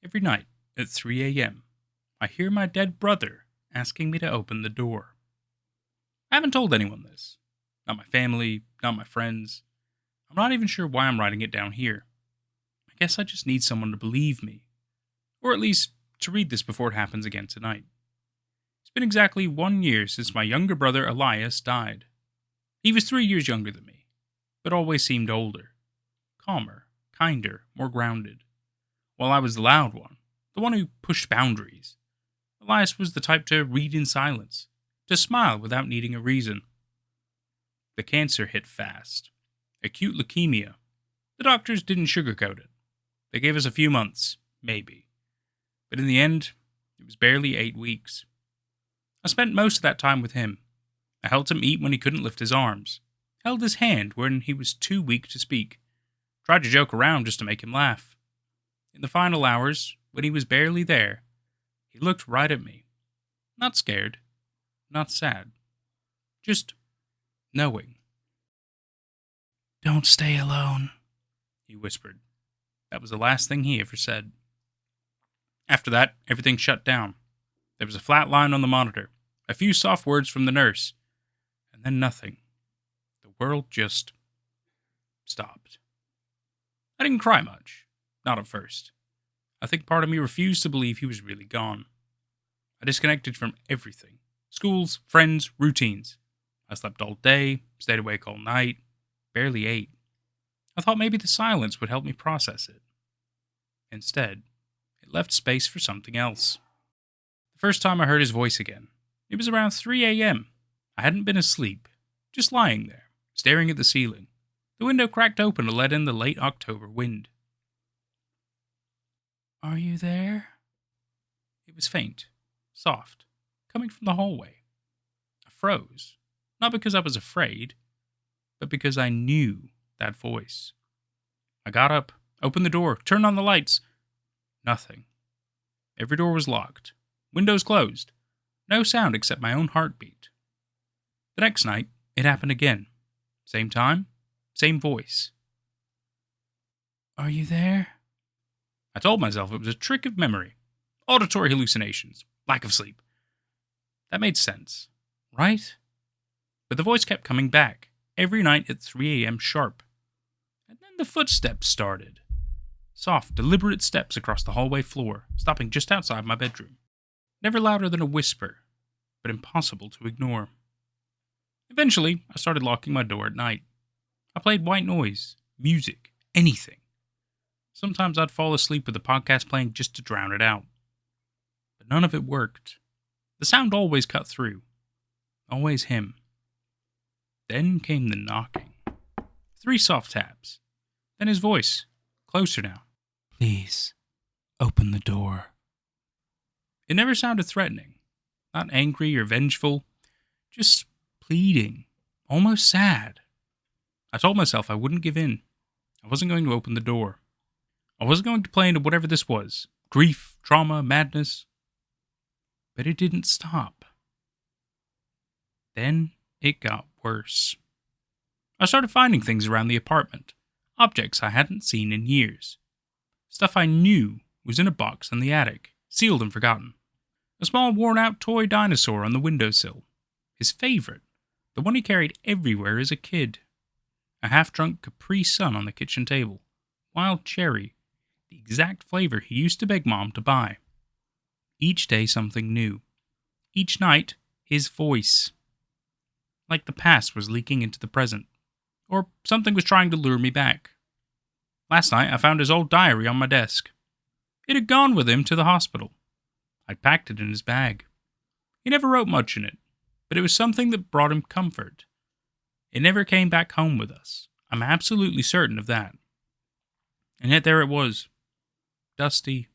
Every night at 3 a.m., I hear my dead brother asking me to open the door. I haven't told anyone this. Not my family, not my friends. I'm not even sure why I'm writing it down here. I guess I just need someone to believe me. Or at least to read this before it happens again tonight. It's been exactly 1 year since my younger brother Elias died. He was 3 years younger than me, but always seemed older. Calmer, kinder, more grounded. While I was the loud one, the one who pushed boundaries, Elias was the type to read in silence, to smile without needing a reason. The cancer hit fast. Acute leukemia. The doctors didn't sugarcoat it. They gave us a few months, maybe. But in the end, it was barely 8 weeks. I spent most of that time with him. I helped him eat when he couldn't lift his arms, held his hand when he was too weak to speak, tried to joke around just to make him laugh. In the final hours, when he was barely there, he looked right at me. Not scared, not sad, just knowing. "Don't stay alone," he whispered. That was the last thing he ever said. After that, everything shut down. There was a flat line on the monitor, a few soft words from the nurse, and then nothing. The world just stopped. I didn't cry much, not at first. I think part of me refused to believe he was really gone. I disconnected from everything. Schools, friends, routines. I slept all day, stayed awake all night, barely ate. I thought maybe the silence would help me process it. Instead, it left space for something else. The first time I heard his voice again, it was around 3 a.m. I hadn't been asleep, just lying there, staring at the ceiling. The window cracked open to let in the late October wind. "Are you there?" It was faint, soft, coming from the hallway. I froze, not because I was afraid, but because I knew that voice. I got up, opened the door, turned on the lights. Nothing. Every door was locked, windows closed, no sound except my own heartbeat. The next night, it happened again. Same time, same voice. "Are you there?" I told myself it was a trick of memory, auditory hallucinations, lack of sleep. That made sense, right? But the voice kept coming back, every night at 3 a.m. sharp. And then the footsteps started. Soft, deliberate steps across the hallway floor, stopping just outside my bedroom. Never louder than a whisper, but impossible to ignore. Eventually, I started locking my door at night. I played white noise, music, anything. Sometimes I'd fall asleep with the podcast playing just to drown it out. But none of it worked. The sound always cut through. Always him. Then came the knocking. 3 soft taps. Then his voice. Closer now. "Please, open the door." It never sounded threatening. Not angry or vengeful. Just pleading. Almost sad. I told myself I wouldn't give in. I wasn't going to open the door. I wasn't going to play into whatever this was. Grief, trauma, madness. But it didn't stop. Then it got worse. I started finding things around the apartment. Objects I hadn't seen in years. Stuff I knew was in a box in the attic, sealed and forgotten. A small worn-out toy dinosaur on the windowsill. His favorite. The one he carried everywhere as a kid. A half-drunk Capri Sun on the kitchen table. Wild cherry. The exact flavor he used to beg Mom to buy. Each day something new. Each night, his voice. Like the past was leaking into the present. Or something was trying to lure me back. Last night, I found his old diary on my desk. It had gone with him to the hospital. I'd packed it in his bag. He never wrote much in it, but it was something that brought him comfort. It never came back home with us. I'm absolutely certain of that. And yet there it was. Dusty,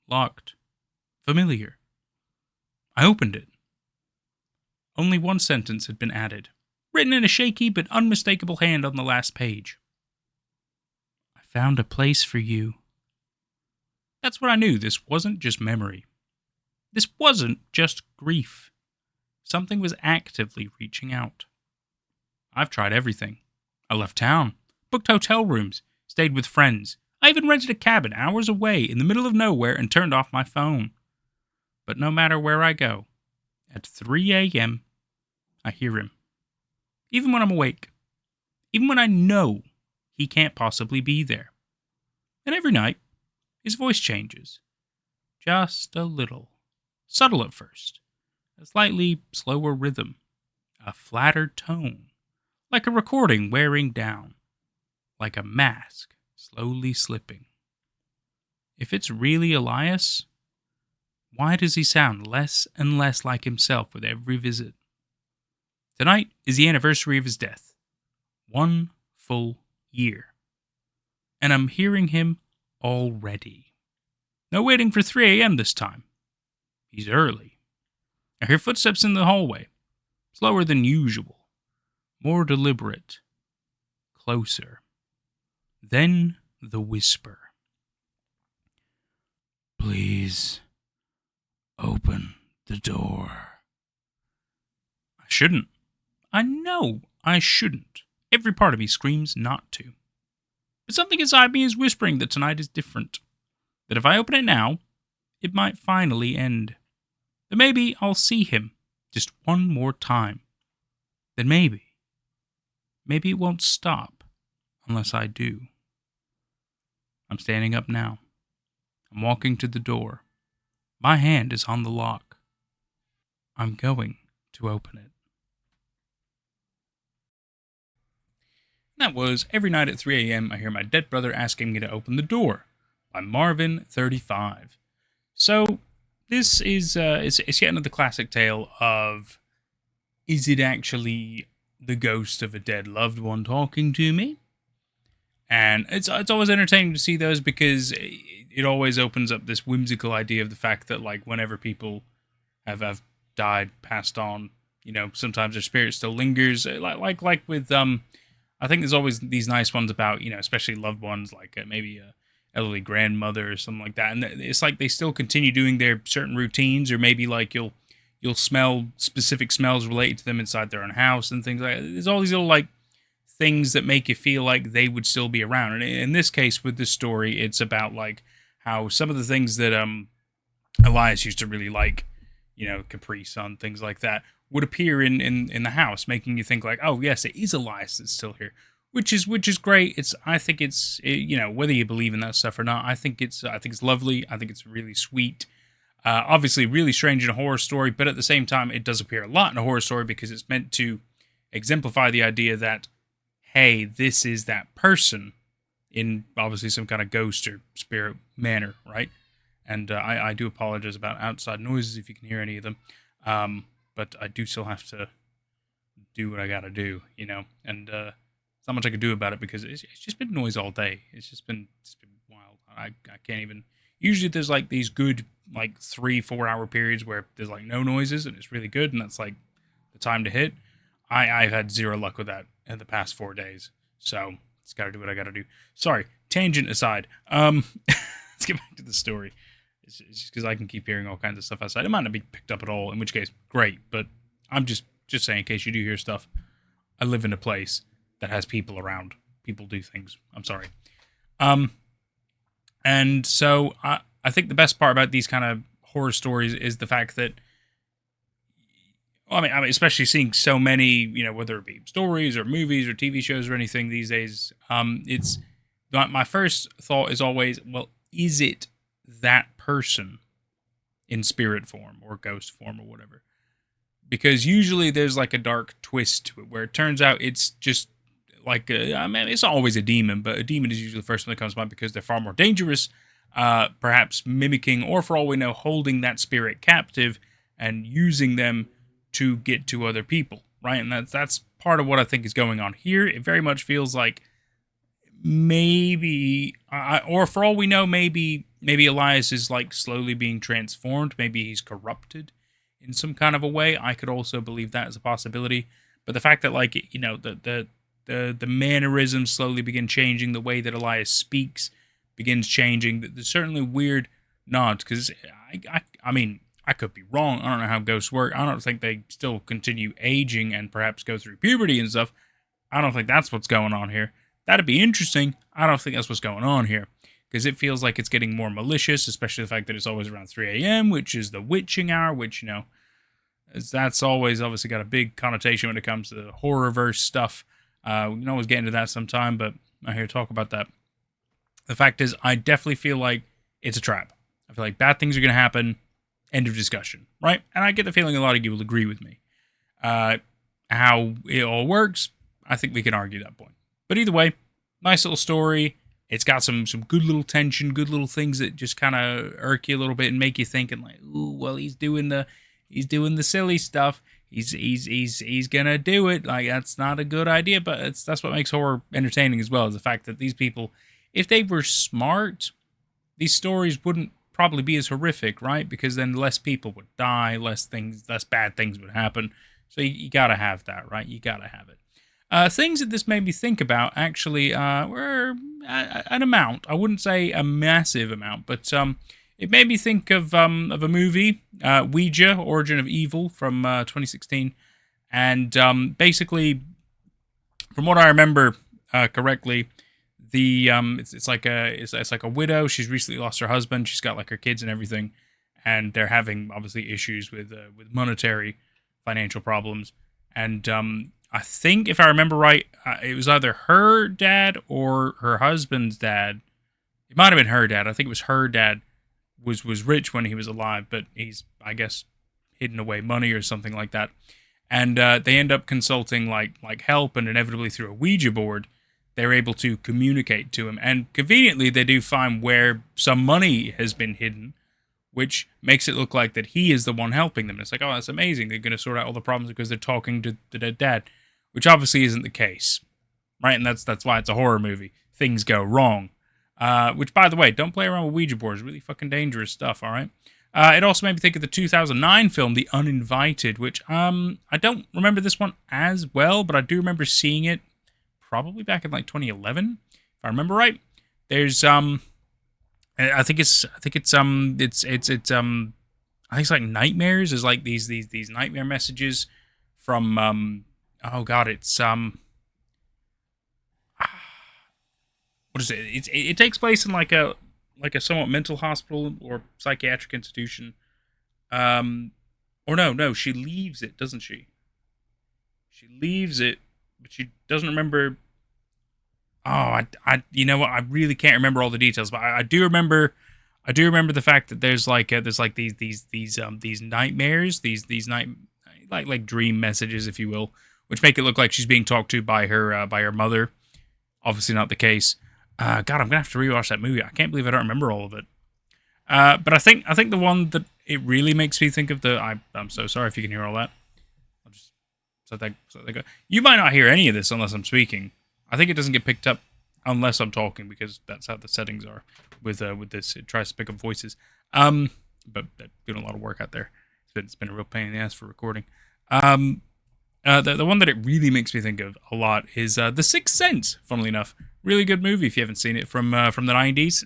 locked, familiar. I opened it. Only one sentence had been added, written in a shaky but unmistakable hand on the last page. "I found a place for you." That's when I knew this wasn't just memory. This wasn't just grief. Something was actively reaching out. I've tried everything. I left town, booked hotel rooms, stayed with friends. I even rented a cabin hours away in the middle of nowhere and turned off my phone. But no matter where I go, at 3 a.m., I hear him. Even when I'm awake. Even when I know he can't possibly be there. And every night, his voice changes. Just a little. Subtle at first. A slightly slower rhythm. A flatter tone. Like a recording wearing down. Like a mask slowly slipping. If it's really Elias, why does he sound less and less like himself with every visit? Tonight is the anniversary of his death. 1 full year. And I'm hearing him already. No waiting for 3 a.m. this time. He's early. I hear footsteps in the hallway. Slower than usual. More deliberate. Closer. Then the whisper. Please open the door. I shouldn't. I know I shouldn't. Every part of me screams not to. But something inside me is whispering that tonight is different. That if I open it now, it might finally end. That maybe I'll see him just one more time. That maybe it won't stop unless I do. I'm standing up now. I'm walking to the door. My hand is on the lock. I'm going to open it. That was Every Night at 3 a.m. I Hear My Dead Brother Asking Me to Open the Door by Marvin35. So, this is it's yet another classic tale of, is it actually the ghost of a dead loved one talking to me? And it's always entertaining to see those because it always opens up this whimsical idea of the fact that, like, whenever people have died, passed on, sometimes their spirit still lingers. Like with I think there's always these nice ones about, especially loved ones, like maybe a elderly grandmother or something like that. And it's like they still continue doing their certain routines, or maybe like you'll smell specific smells related to them inside their own house and things like that. There's all these little like things that make you feel like they would still be around. And in this case, with this story, it's about like how some of the things that Elias used to really like, Capri Sun, things like that, would appear in the house, making you think like, oh yes, it is Elias that's still here, which is great. I think it's whether you believe in that stuff or not, I think it's lovely. I think it's really sweet. Obviously, really strange in a horror story, but at the same time, it does appear a lot in a horror story because it's meant to exemplify the idea that, hey, this is that person in obviously some kind of ghost or spirit manner, right? And I do apologize about outside noises if you can hear any of them. But I do still have to do what I gotta do, and there's not much I can do about it because it's just been noise all day. It's been wild. I can't even. Usually there's like these good like 3-4 hour periods where there's like no noises and it's really good, and that's like the time to hit. I've had zero luck with that in the past 4 days, so it's gotta do what I gotta do. Sorry, tangent aside. Let's get back to the story. It's just because I can keep hearing all kinds of stuff outside. It might not be picked up at all, in which case, great. But I'm just saying, in case you do hear stuff, I live in a place that has people around. People do things. I'm sorry. And so I think the best part about these kind of horror stories is the fact that, I mean, especially seeing so many, whether it be stories or movies or TV shows or anything these days, it's my first thought is always, well, is it that person in spirit form or ghost form or whatever? Because usually there's like a dark twist to it where it turns out it's just like it's not always a demon, but a demon is usually the first one that comes to mind because they're far more dangerous, perhaps mimicking or, for all we know, holding that spirit captive and using them to get to other people, right? And that's part of what I think is going on here. It very much feels like maybe, or for all we know, maybe Elias is like slowly being transformed. Maybe he's corrupted in some kind of a way. I could also believe that as a possibility. But the fact that, like, the mannerisms slowly begin changing, the way that Elias speaks begins changing. There's certainly weird nods because I mean, I could be wrong. I don't know how ghosts work. I don't think they still continue aging and perhaps go through puberty and stuff. I don't think that's what's going on here. That'd be interesting. I don't think that's what's going on here. because it feels like it's getting more malicious, especially the fact that it's always around 3 a.m., which is the witching hour, which, that's always obviously got a big connotation when it comes to the horror-verse stuff. We can always get into that sometime, but I'm not here to talk about that. The fact is, I definitely feel like it's a trap. I feel like bad things are going to happen. End of discussion, right? And I get the feeling a lot of you will agree with me. How it all works, I think we can argue that point. But either way, nice little story. It's got some good little tension, good little things that just kind of irk you a little bit and make you thinking like, ooh, well, he's doing the silly stuff. He's gonna do it. Like, that's not a good idea, but that's what makes horror entertaining as well, is the fact that these people, if they were smart, these stories wouldn't probably be as horrific, right? Because then less people would die, less bad things would happen. So you gotta have that, right? You gotta have it. Things that this made me think about actually were an amount. I wouldn't say a massive amount, but it made me think of a movie, Ouija, Origin of Evil, from 2016, and basically, from what I remember correctly, it's like a widow. She's recently lost her husband. She's got like her kids and everything, and they're having obviously issues with monetary, financial problems. And I think if I remember right, it was either her dad or her husband's dad. It might have been her dad. I think it was her dad was rich when he was alive, but he's, I guess, hidden away money or something like that. And they end up consulting like help, and inevitably through a Ouija board, they're able to communicate to him. And conveniently, they do find where some money has been hidden, which makes it look like that he is the one helping them. And it's like, oh, that's amazing. They're going to sort out all the problems because they're talking to their dad, which obviously isn't the case, right? And that's why it's a horror movie. Things go wrong. Which, by the way, don't play around with Ouija boards. Really fucking dangerous stuff, all right? It also made me think of the 2009 film, The Uninvited, which I don't remember this one as well, but I do remember seeing it probably back in like 2011, if I remember right. There's I think it's like nightmares. There's like these nightmare messages from oh god, it's what is it? It takes place in like a somewhat mental hospital or psychiatric institution. Or no, she leaves it, doesn't she? She leaves it, but she doesn't remember. Oh, you know what? I really can't remember all the details, but I do remember. I do remember the fact that there's these nightmares, these night like dream messages, if you will, which make it look like she's being talked to by her mother. Obviously not the case. God, I'm gonna have to rewatch that movie. I can't believe I don't remember all of it. But I think the one that it really makes me think of I'm so sorry if you can hear all that. I'll just so they go. You might not hear any of this unless I'm speaking. I think it doesn't get picked up unless I'm talking, because that's how the settings are with this. It tries to pick up voices. But doing a lot of work out there. It's been a real pain in the ass for recording. The one that it really makes me think of a lot is The Sixth Sense. Funnily enough, really good movie if you haven't seen it, from the 90s.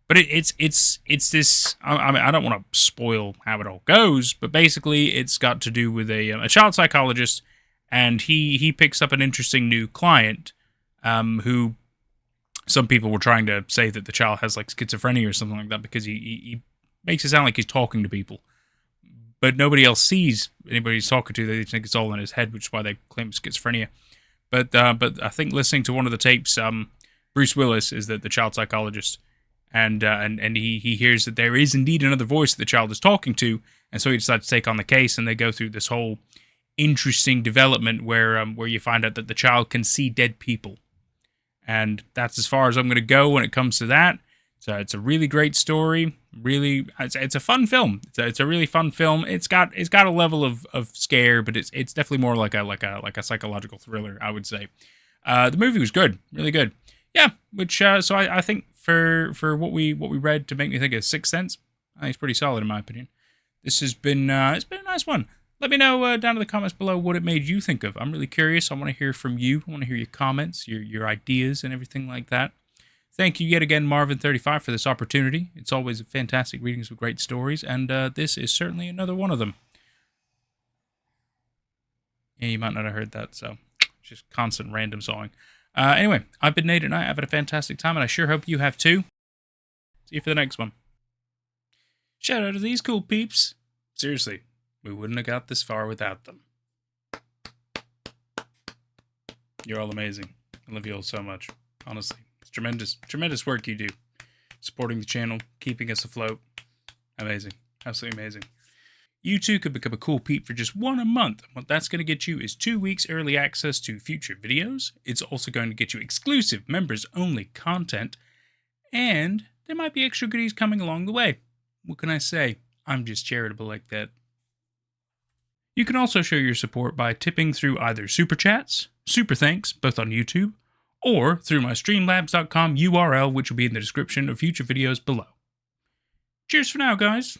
But it's this. I mean, I don't want to spoil how it all goes, but basically, it's got to do with a child psychologist, and he picks up an interesting new client, who some people were trying to say that the child has like schizophrenia or something like that, because he makes it sound like he's talking to people. But nobody else sees anybody he's talking to. They think it's all in his head, which is why they claim schizophrenia. But I think listening to one of the tapes, Bruce Willis is the child psychologist, and he hears that there is indeed another voice that the child is talking to, and so he decides to take on the case, and they go through this whole interesting development where you find out that the child can see dead people, and that's as far as I'm going to go when it comes to that. So it's a really great story. Really, it's a fun film. It's a really fun film. It's got a level of scare, but it's definitely more like a psychological thriller, I would say. The movie was good, really good. Yeah, which so I think for what we read to make me think of Sixth Sense, I think it's pretty solid in my opinion. This has been it's been a nice one. Let me know down in the comments below what it made you think of. I'm really curious. I want to hear from you. I want to hear your comments, your ideas, and everything like that. Thank you yet again, Marvin35, for this opportunity. It's always fantastic readings with great stories, and this is certainly another one of them. Yeah, you might not have heard that, so just constant random sawing. Anyway, I've been Nate and I've had a fantastic time, and I sure hope you have too. See you for the next one. Shout out to these cool peeps. Seriously, we wouldn't have got this far without them. You're all amazing. I love you all so much. Honestly, it's tremendous work you do. Supporting the channel, keeping us afloat. Amazing. Absolutely amazing. You too could become a cool peep for just $1 a month. What that's going to get you is 2 weeks early access to future videos. It's also going to get you exclusive members-only content. And there might be extra goodies coming along the way. What can I say? I'm just charitable like that. You can also show your support by tipping through either Super Chats, Super Thanks, both on YouTube, or through my streamlabs.com URL, which will be in the description of future videos below. Cheers for now, guys.